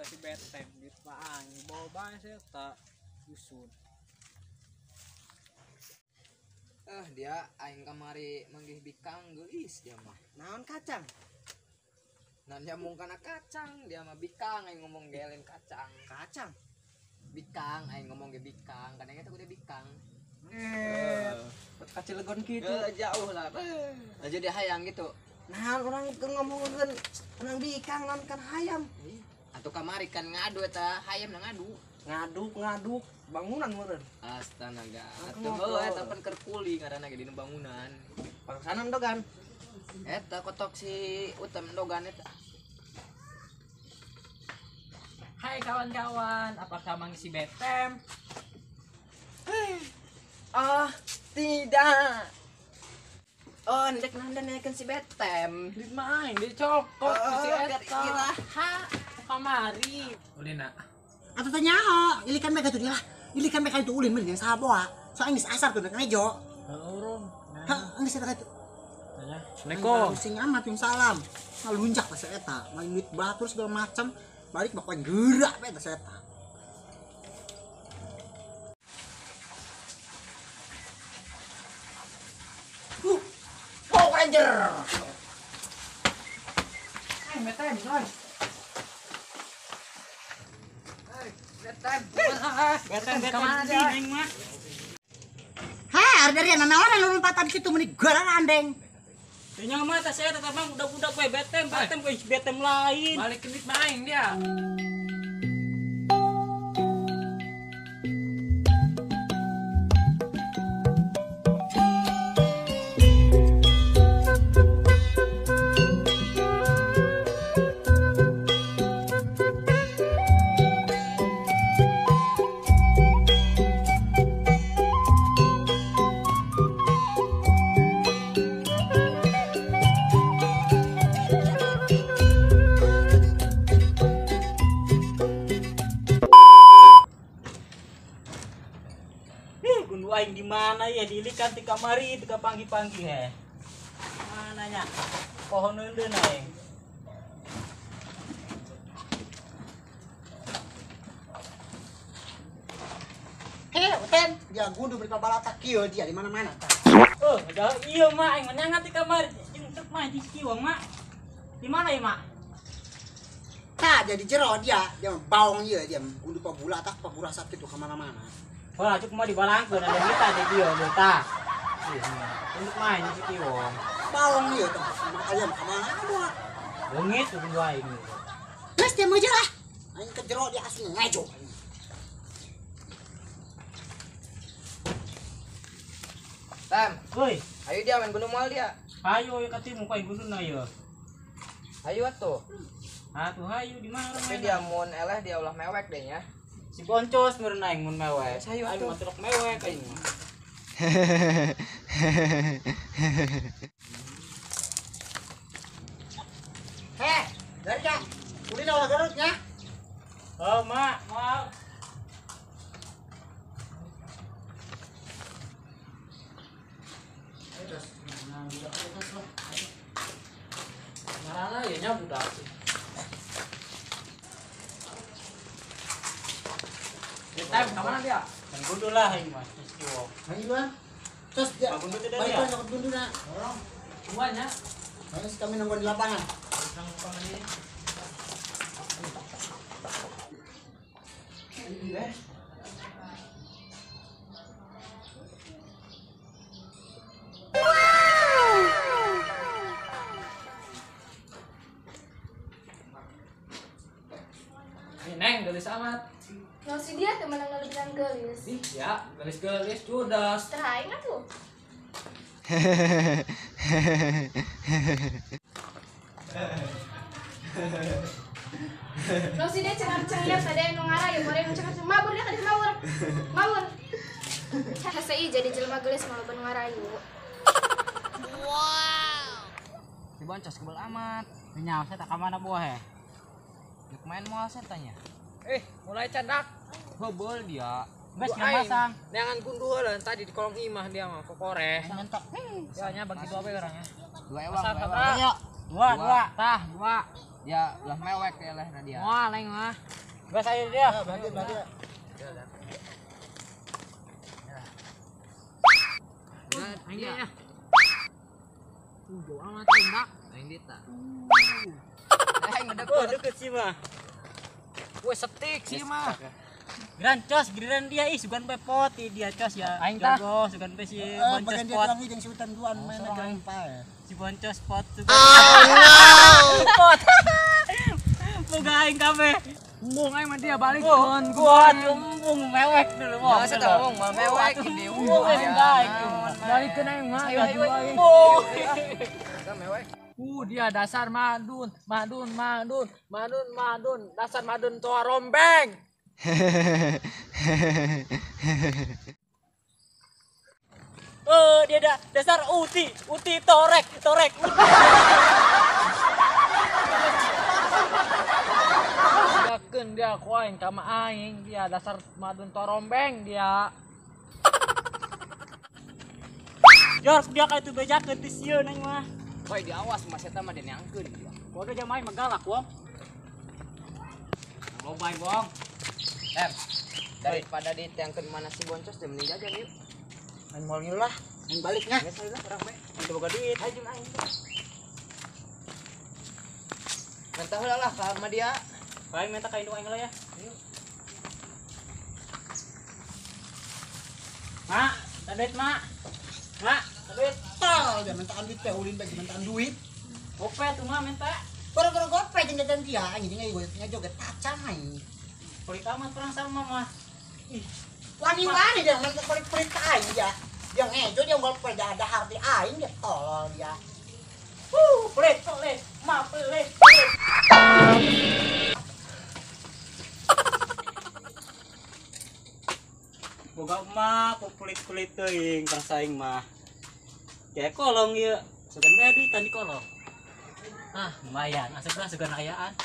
si Betem gitu maang bawa bahasa tak dusun. Dia aing kamari manggih bikang geulis dia mah. Naon kacang? Nan nyambung kana kacang, dia mah bikang aing ngomong gelen kacang. Kacang. Bikang aing ngomong ge bikang, kadang eta kudu bikang. Kacil legon gitu. Jauh lah. Aja dia hayang gitu. Nah, orang ngomongkeun orang bikang non kan hayam. Atuh kamari kan ngadu eta hayam na ngadu. Ngaduk bangunan meureun. Astaga. Atuh eta pan keur kuli ngaranna ge dina bangunan. Pangsanan dogan. Eta kotok si Utem dogan eta. Hai kawan-kawan, apakah mangisi Betem? Tidak. Ndek nandan naikkeun si Betem. Di main, dicokot si eta. Iraha Kamari. Ulina. Atau tanya ilikan mereka tuh dia lah. Ilikan mereka itu ulin mending saboa. Soalnya geus asar tuh nek ngejo. Urung. Hah, geus eta itu. Tanya. Assalamualaikum. Sing amat yung salam. Ngalunjak pas eta, main duit batur segala macam. Balik bakal gerak pe eta eta. Power Ranger. Hai Betem, coy. Betem kemana dia? Hah, dari nanaon lu lompatan situ meni gara andeng. Nya mah tas saya tetap bang udah gue Betem gue Betem lain. Balik ke main dia. Gundu aing di mana ya dilikan di kamari tika panggi-panggi he. Mananya? Pohon eundeun aing. Uten, dia gundu beri balata kieu dia di mana-mana. Udah iya mak aing menyangat di kamari. Jeung teu mah di kieu mak. Di mana ya mak? Tah jadi jero dia baong ieu dia gundu pabula tak paburasat kitu ka mana-mana. Wah, cuk mah dibalangkeun ada kita di dieu beta. Untuk main di kieu. Baong ieu tah ayam ka mana moal. Beungit tuh gundu aing. Geus dia meujeul lah. Aing ke jero dia asli ngejo. Tem, Woi, ayo dia main gunung moal dia. hayu ya katimu ka gunduna ieu. Ayo atuh. Atuh hayu di mana Tapi rumahna? dia mun eleh dia ulah mewek deh nya. Si boncos meureun aing mun mewek. Hayu Aing atuh. mah truk mewek aing mah. Dari ka. Ulin ulah garutnya. Oh, mak, maaf. Marana ya nya budak. Betem kemana dia? Kan gundu lah aing mah. Kieu. Ayo lah. Terus dia Pak gundu teh balik dia. ke gunduna. Buahnya. Ayo kami nunggu di lapangan. Nang pangani. Neng, gelis amat. Nah, si dia teman yang ngelebihan gelis. Ih, ya, gelis-gelis judas. Teraing tuh. Nah, si dia cengar-cengir tadi yang ngarayu, mereka cengar-cengir mabur dia kan mabur. Mabur. Hasei jadi jelema gelis malah ben ngarayu. Si boncos kebal amat. Nyawa saya tak kamana buah he. Yuk main moal saya tanya. Mulai cadak. Hobol dia. Bes masang. Neangan gundu heuleun tadi di kolong imah dia mah kokore. Nyentok. Ya nya bagi dua we orangnya. Dua ewang. Masa Dua ewang. kakak. Ayo. Dua. Tah, dua. Ya lah mewek ya lah dia. Wah, lain mah. Gak saya dia. Berarti Aing ya. Jauh amat enggak. Aing dita. Deket sih mah. Gue setik sih mah. Gran cos, giliran dia sugan pepot dia cos ya. Aing tah. Jago sugan pe si bagian boncos dia pot. bilang jeung si Utan duan main aja pae. Si boncos pot sugan. Pot. Boga aing kabeh. Embung aing mah dia balik Kuat embung mewek dulu mah. Ya saya ngomong mah mewek di Embung aing Balikeun aing mah ya dua aing. Mewek. Dia dasar madun, dasar madun tua rombeng. Dia dasar uti torek. Yakin dia kuain kama aing, dia dasar madun tua rombeng dia. Jork dia kayak itu bejakeun ti sieun aing mah. Boy diawas mas eta mah diangkeun dia. Boga jamai magalak wong. Lobay wong. Daripada diangkeun mana si boncos teh mending jajan yuk. Main mall lah. Main balik nya. Geus lah urang bae. Itu boga duit. Ayo aing. Mentah heula lah ka sama dia. Paling minta ka indung aing lah ya. Mak, duit mak. Mak, duit. Tal dia mintaan duit teh ulin bagi mintaan duit. Gope tuh mah minta. Gara-gara gope jeung jajan dia anjing nya joget kacang aing. Pelit amat perang sama mah. Wani-wani dia minta pelit-pelit ka aing dia. Dia ngejo dia gope dahar di aing dia tolol dia. Pelit. Ma pelit. Boga mah pelit teuing perang saing mah. Kayak kolong ieu. Sugan bae duitan di kolong. Lumayan, asupna sugan ayaan.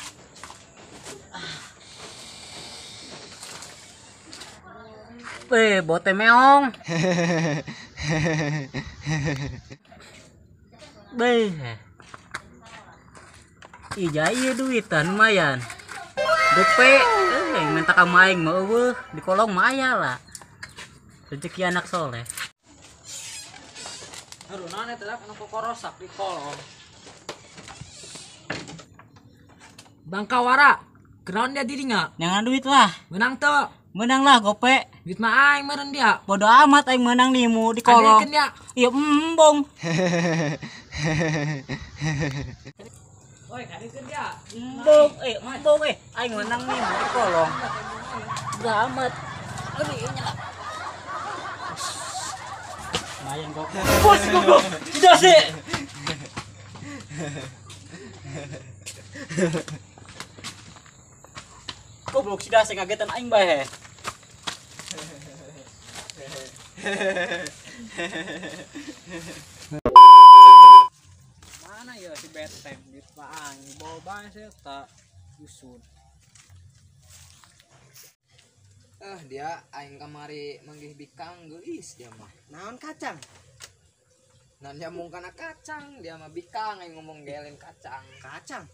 Bote meong. Ija ieu duitan lumayan. Gope, minta ka maing mah eueuh, di kolong mah aya lah. Rezeki anak soleh. Haruna eta anu kokorosak di kolong. Bangkawara, kenaon dia dirinya? Nyangan duit lah. Menang teu? Menang lah gope. Duit mah aing meureun dia. Bodo amat aing menang nimu di kolong. Kadekeun dia. Iya embong. Woi, kadekeun dia. Embong, aing menang nimu di kolong. Bodo amat. Lumayan gope. Bos goblok. Tidak sih. Goblok sih dah kagetan aing bae. Mana ya si Beteng duit mah aing bawa bae saya tak dusun. Dia aing kamari manggih bikang geulis dia mah. Naon kacang? Nan dia mung kana kacang, dia mah bikang aing ngomong gelen kacang. Kacang.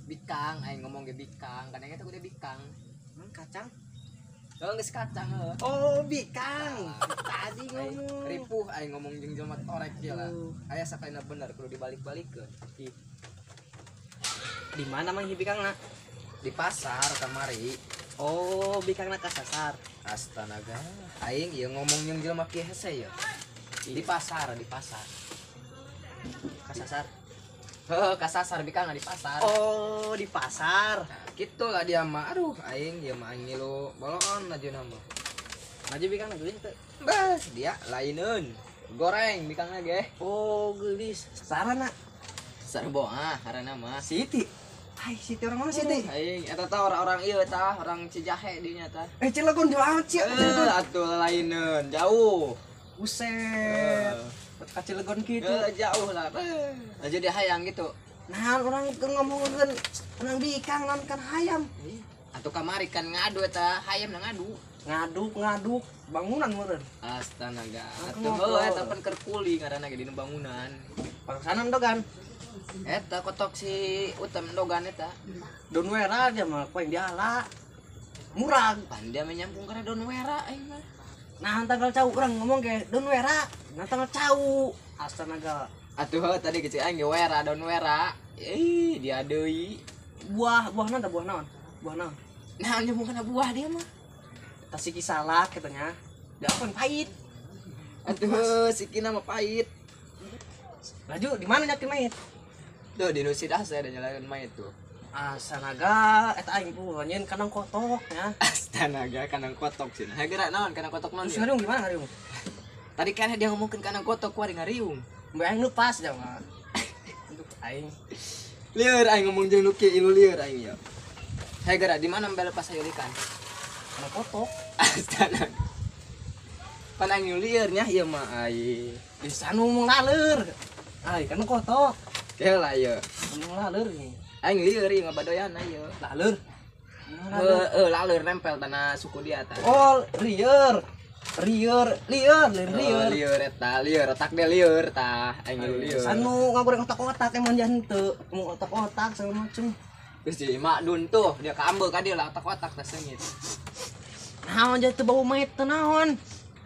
Bikang aing ngomong ge bikang, kan eta kudu bikang. Kacang. Geus kacang heuh. Oh, bikang. Tadi ngomong. Ripuh aing ngomong jeung jelema torek dia lah. Aya sakalinya bener kudu dibalik-balikeun. Di mana mang bikangna? Di pasar kamari. Oh, bikangna kasasar. Astaga. Aing ieu ngomong jeung jelema kieu hese ya. Di pasar. Kasasar. Heuh, kasasar bikangna di pasar. Oh, di pasar. Gitu lah dia mah. Aduh, aing dia mah aing ngilu boloon ajeuna mah. Maju bikangna geulis teh. Bas, dia lainun. Goreng bikangna ge. Oh, geulis. Sarana. Sarbo harana mah. Siti. Hai, Siti orang mana Siti? Aing eta tah orang-orang ieu tah, orang Cijahe dinya tah. Cilegon jauh amat sih. Atuh lainun, jauh. Buset. Ka Cilegon kitu. Jauh lah. Aja dia hayang gitu. Nah, orang ngomongkeun orang bikang non kan hayam. Atuh kamari kan ngadu eta, hayam na ngadu. Ngaduk bangunan meureun. Astaga. Atuh heuh eta pan keur kuli ngaranna ge dina bangunan. Pangsanan dogan. Eta kotok si Utem Dogan eta. Don wera aja mah poin diala. Murag. Pan dia menyambung karena Don Wera aing mah. Nah, tanggal cau orang ngomong ke Don wera. Nah, tanggal cau. Astaga. Atuh tadi kecil aing ge Wera Don Wera. Dia deui. Buah naon tah buah naon? Buah naon? Nah, nyambung kana buah dia mah. Tasiki salak katanya. Dia apa pahit. Atuh sikina mah pahit. Laju di mana nyakin main? Tuh di Nusi dah saya ada nyalakan main tuh. Asanaga eta aing pun nyeun kanang kotok nya. Astaga kanang kotok sih. Ha geura naon kanang kotok naon? Terus ngariung gimana ngariung? Tadi kan dia ngomongkeun kanang kotok kuari ngariung. Mbak aing nu pas dah mah. Aduh aing Lieur aing ngomong jeung nu kieu ilu lieur aing ya. Ha geura di mana mbel pas sayur ikan? kanang kotok. Astaga. Pan aing lieur nya ieu mah ai. Di sana ngomong laleur. Ai kanang kotok. Keula ieu. Ngomong laleur nih. Aing lieur ieu ngabadoyan ieu. Laleur. Laleur nempel tanah suku dia tah. Oh, lieur. Lieur. Lieur eta, lieur otak dia lieur tah. Aing lieur. Sanu ngagoreng otak-otak emang jangan teu. Mau otak-otak segala macem. Terus si Mak Dun tuh dia kaambe ka dia lah otak-otak teh seungit. Naon jadi teu bau mait teu naon.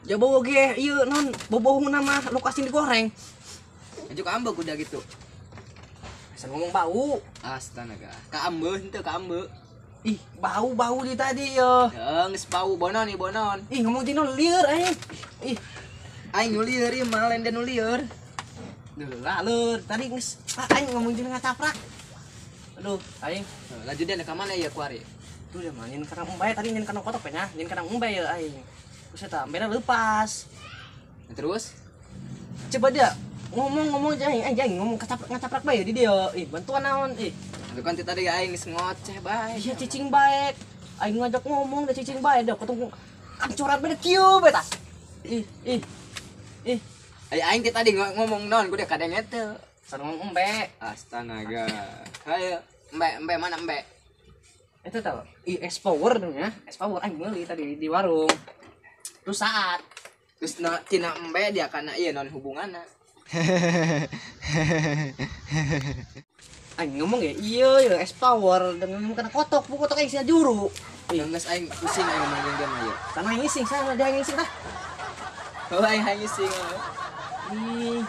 Ja bau ge ieu naon bau nama lokasi digoreng. Aju kaambe kuda gitu. Asal ngomong bau. Astaga. Kaambe henteu kaambe. Ih, bau di tadi ya. Geus bau bonon nih bonon. Ih, ngomong dino lieur aing. Ih, Aing nu lieur ieu mah lain dan nu lieur. duh laleur. Tadi geus aing ngomong dino ngacaprak. Aduh, aing Laju dia ka mana ya kuari? tuh dia mah nyeun kana umbai tadi nyeun kana kotok nya, nyeun kana umbai ya aing. Terus eta beda leupas. Terus Coba dia ngomong jangan ngomong ngacaprak bae di dia. Ih, bantuan naon? Ih, itu kan tadi aing geus ngoceh bae. iya cicing baik. Aing ngajak ngomong da cicing bae da ketemu kancoran beda kieu bae tah. Ih. Aing tadi ngomong naon kudu kadang teu. Sareng ngomong embe. Astaga. Hayo, Mbak mana Mbak? Itu tahu. Ih, es power dong ya. Es power aing meuli tadi di warung. Terus saat Terus tina Mbak dia kana ieu non hubunganna. aing ngomong ya iya es power dan ngomong kana kotok, bu kotok aing sia juru. Yang geus aing pusing aing ngomong jeung dia mah ieu. Sana ngising sana dia ngising tah. Oh aing ngising. Ih,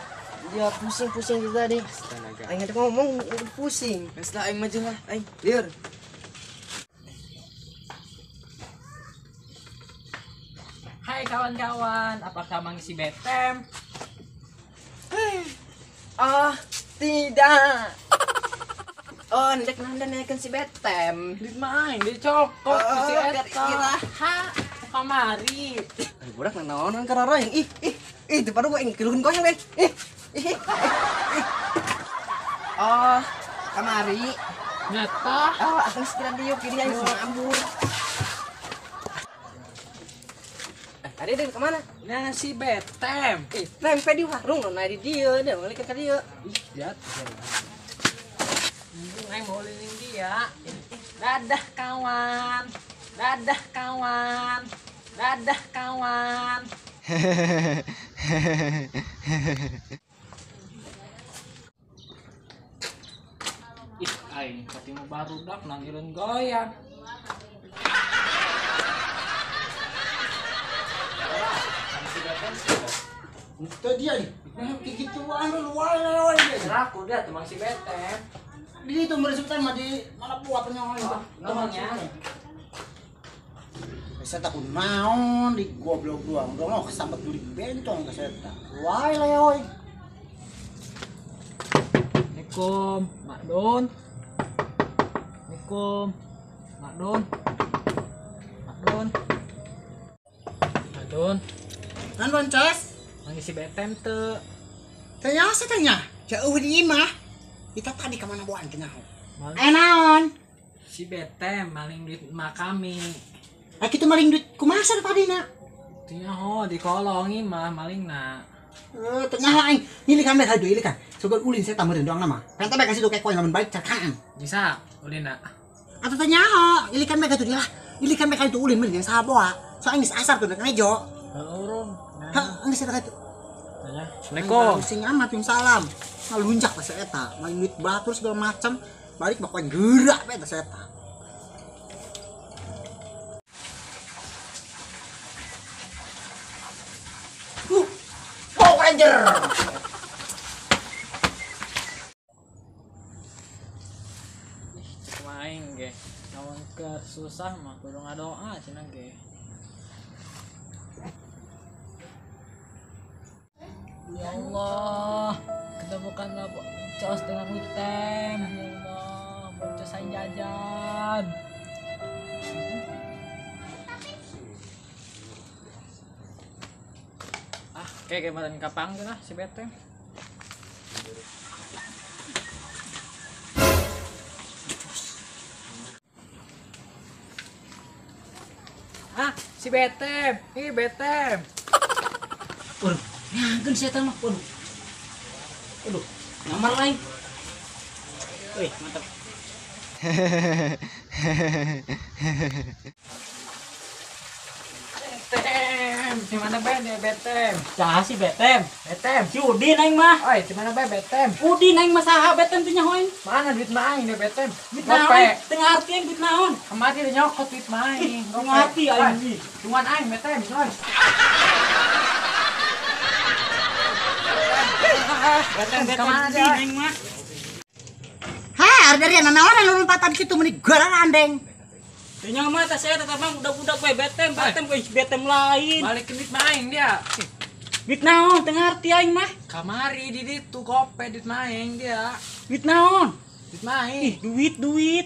dia pusing-pusing juga tadi. Astaga. Aing ngajak ngomong udah pusing. Geus lah aing maju lah, aing. Lieur. Hai kawan-kawan, apakah mengisi betem? Ah, tidak. Oh, ndek nandan naikkeun si Betem. Di main, dicokot Oh, si biar Eta. ira. Ha, kamari. Ay, budak nanaonan karara yang ih depan gua aing kilukeun goyang deh. Ih. Oh, kamari. Nyata. Oh, akan sekira diuk kiri aing ngambur. Tadi dia kemana? Nah si betem. Nempe di warung nona di dia balik ke dia. Ih, lihat. Aing mau lilin dia. Dadah kawan. Dadah kawan. Dadah kawan. Ih, aing ketemu baru dak nanggilin goyang. Itu dia nih. Kayak gitu luar dia. Seraku dia teman si betem. Di itu meresupkan mah di mana buat penyawa itu. Namanya. Saya takut naon di goblok doang. Udah mau kesambet duri bentong ke saya. Wah lah ya oi. Assalamualaikum, Mak Don. Assalamualaikum, Mak Don. Mak Don. Mak Don. Kan Bonces? Mangisi betem teu. Tanya saya tanya. Jauh di imah. Kita tadi kemana buan tanya. Maling Naon? si betem maling duit emak kami. Kita maling duit kumaha tadi nak? Tinggal ho dikolongi mah maling na. Tengah aing ini kan mereka dulu kan. Sobat ulin saya tambahin doang nama. Kan teh kasih tuh kayak koin lamun baik cakaan. Bisa, ulin na. Atau tanya ini kan mereka tuh lah. Ini kan mereka itu ulin mending saboa. Soalnya geus asar tuh nek mejo. Urung. Hah, geus eta itu. Tanya. Assalamualaikum. Sing amat yung salam. ngalunjak pas eta main duit batur segala macam balik bakal gerak pe eta eta. Power Ranger. Main ge. Lawan ke susah mah kudu ngadoa cenah ge. Ya Allah, ketemukanlah Cos dengan item. Ya Allah, bocah saya jajan. Kayak kemarin kapang lah si Betem. Si Betem, ih Betem. Waduh, nyangkeun setan mah. Waduh. Waduh, nomor lain. Wih, mantap. Betem, di mana Ben ya Betem? Cah si Betem. Betem. Si Udin aing mah. Oi, di mana Ben Betem? Udin aing mah saha Betem teh nyahoin. Mana duit main ya Betem? Duit naon? Tengah arti aing duit naon? Kemarin dia nyokot duit main. Tengah arti aing. Cuman aing Betem, coy. Betem Kemana Udin dia? aing mah. Har dari nanaon anu lompatan situ meni gara andeng. Teu nya mah teh saya tetep mah budak-budak we Betem Betem lain. Balikin duit main dia. Duit naon? Tengah arti aing mah. Kamari di ditu gope duit main dia. Duit naon? Duit main. Duit.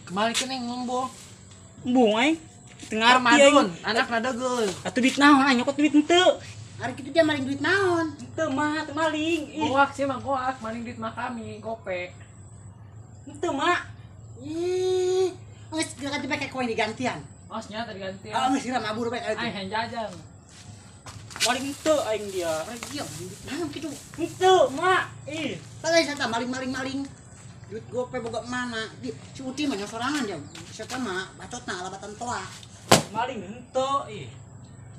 Kembalikan yang ngombo. Embung aing. Tengah arti Armadun, aing. anak nadegel. Atuh duit naon aing nyokot duit henteu. Hari kitu dia maling duit naon? Henteu mah teu maling. Ih, Goak sih mah goak, maling duit mah kami, gope. henteu mah. Ih, geus ganti pakai koin digantian. Osnya tadi ganti. Ah, geus sira mabur bae Aing yang jajan. Maling henteu aing dia. Iya, duit naon kitu? Henteu mah. Ih, Tadi saya maling. Duit gope boga mana? Si Uti mah sorangan dia. Saya mah bacotna alabatan toa. maling henteu. Ih,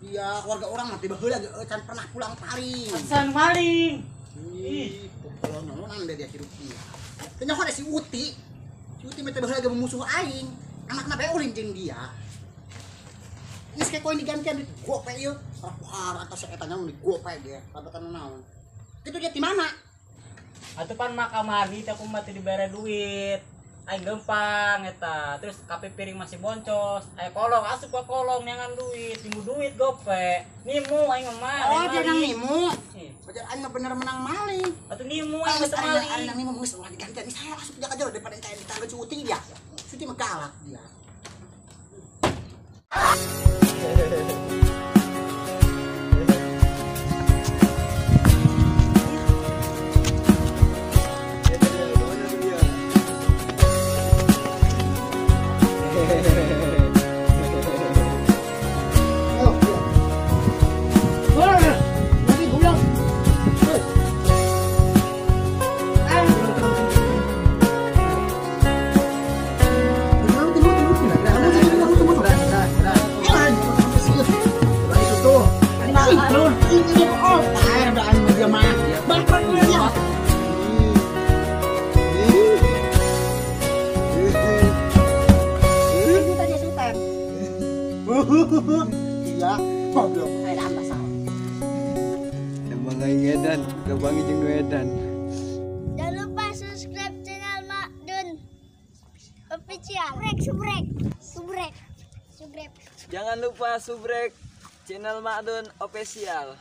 Iya, keluarga orang mah tiba heula can pernah pulang paling. pesan maling. Ih, pokoknya naon dia hidup dia. Tanya ada si Uti. Si Uti mah tiba heula memusuh aing. Anakna bae ulin jeung dia. Geus kayak koin digantian duit gope ieu. Sarap atas eta nya di gope dia. Labatan naon? Itu dia di mana? Atuh pan mah kamari teh aku mah teu dibere duit. Aing gampang eta. Terus kape piring masih boncos. Aya kolong asup ka kolong nyangan duit, timu duit gope. Nimu aing mah. Oh, dia nang nimu. Ih, Bajar aing mah bener menang maling. atuh nimu Aing aing teu maling. nang nimu geus ulah digantian. Saya asup dia aja daripada kayak ditangga si Uti dia. Si Uti mah galak dia. Iya, goblok. Ada masalah. Emang aing edan, gabangi jeung nu edan. Jangan lupa subscribe channel Mak Dun official. Subrek. Jangan lupa subrek channel Makdun official.